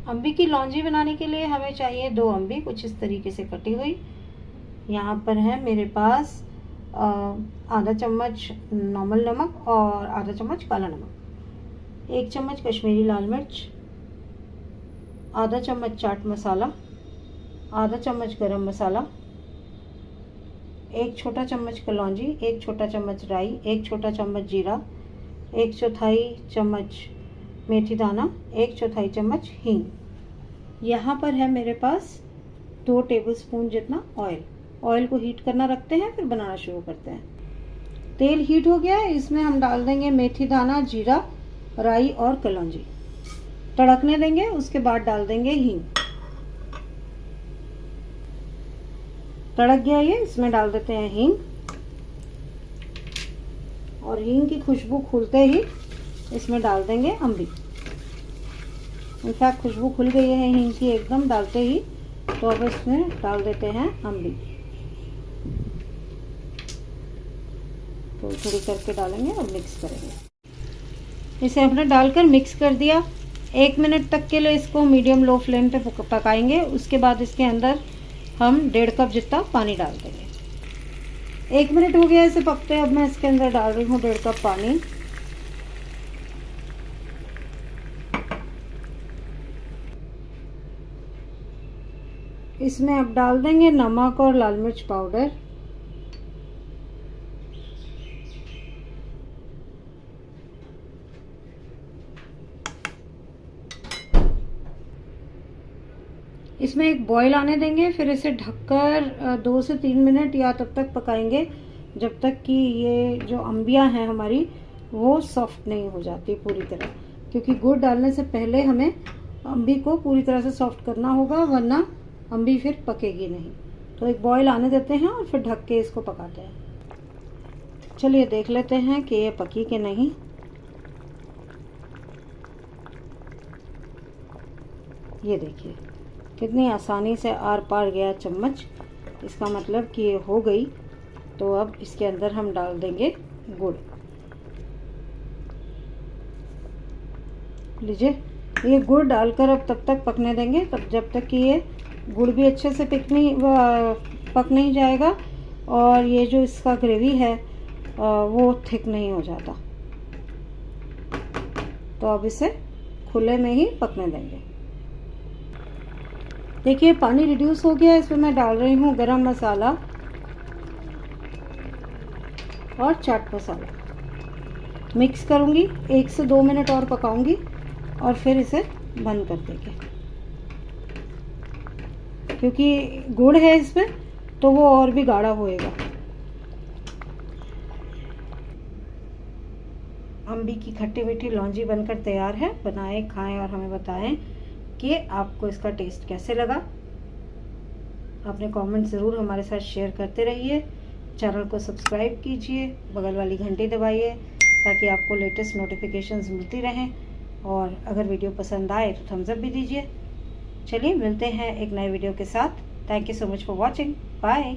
अम्बी की लौंजी बनाने के लिए हमें चाहिए 2 अम्बी कुछ इस तरीके से कटी हुई। यहाँ पर है मेरे पास आधा चम्मच नॉर्मल नमक और आधा चम्मच काला नमक, 1 चम्मच कश्मीरी लाल मिर्च, आधा चम्मच चाट मसाला, आधा चम्मच गरम मसाला, 1 छोटा चम्मच कलौंजी, 1 छोटा चम्मच राई, 1 छोटा चम्मच जीरा, 1/4 चम्मच मेथी दाना, 1/4 चम्मच हींग। यहाँ पर है मेरे पास 2 टेबलस्पून जितना ऑयल। ऑयल को हीट करना रखते हैं, फिर बनाना शुरू करते हैं। तेल हीट हो गया है, इसमें हम डाल देंगे मेथी दाना, जीरा, राई और कलौंजी, तड़कने देंगे। उसके बाद डाल देंगे हींग। तड़क गया ये, इसमें डाल देते हैं हींग। और हींग की खुशबू खुलते ही इसमें डाल देंगे अम्बी। इनफैक्ट खुशबू खुल गई है हींग की एकदम डालते ही, तो अब इसमें डाल देते हैं अम्बी। थोड़ी थोड़ी करके डालेंगे और मिक्स करेंगे। इसे हमने डालकर मिक्स कर दिया। 1 मिनट तक के लिए इसको मीडियम लो फ्लेम पे पकाएंगे। उसके बाद इसके अंदर हम 1.5 कप जितना पानी डाल देंगे। 1 मिनट हो गया इसे पकते। अब मैं इसके अंदर डाल रही हूँ 1.5 कप पानी। इसमें अब डाल देंगे नमक और लाल मिर्च पाउडर। इसमें एक बॉईल आने देंगे, फिर इसे ढककर 2 से 3 मिनट या तब तक पकाएंगे जब तक कि ये जो अम्बियां हैं हमारी वो सॉफ्ट नहीं हो जाती पूरी तरह, क्योंकि गुड़ डालने से पहले हमें अम्बी को पूरी तरह से सॉफ्ट करना होगा, वरना अम्बी फिर पकेगी नहीं। तो एक बॉईल आने देते हैं और फिर ढक के इसको पकाते हैं। चलिए देख लेते हैं कि ये पकी कि नहीं। ये देखिए कितनी आसानी से आर पार गया चम्मच, इसका मतलब कि ये हो गई। तो अब इसके अंदर हम डाल देंगे गुड़। लीजिए, ये गुड़ डालकर अब तब तक पकने देंगे, तब जब तक कि ये गुड़ भी अच्छे से पक नहीं जाएगा और ये जो इसका ग्रेवी है वो थिक नहीं हो जाता। तो अब इसे खुले में ही पकने देंगे। देखिए पानी रिड्यूस हो गया। इसमें मैं डाल रही हूँ गरम मसाला और चाट मसाला। मिक्स करूँगी, 1 से 2 मिनट और पकाऊंगी और फिर इसे बंद कर देंगे। क्योंकि गुड़ है इसमें तो वो और भी गाढ़ा होएगा। अम्बी की खट्टी मीठी लौंजी बनकर तैयार है। बनाएं, खाएं और हमें बताएं कि आपको इसका टेस्ट कैसे लगा। अपने कमेंट ज़रूर हमारे साथ शेयर करते रहिए। चैनल को सब्सक्राइब कीजिए, बगल वाली घंटी दबाइए ताकि आपको लेटेस्ट नोटिफिकेशंस मिलती रहें। और अगर वीडियो पसंद आए तो थम्स अप भी दीजिए। चलिए मिलते हैं एक नए वीडियो के साथ। Thank you so much for watching. Bye.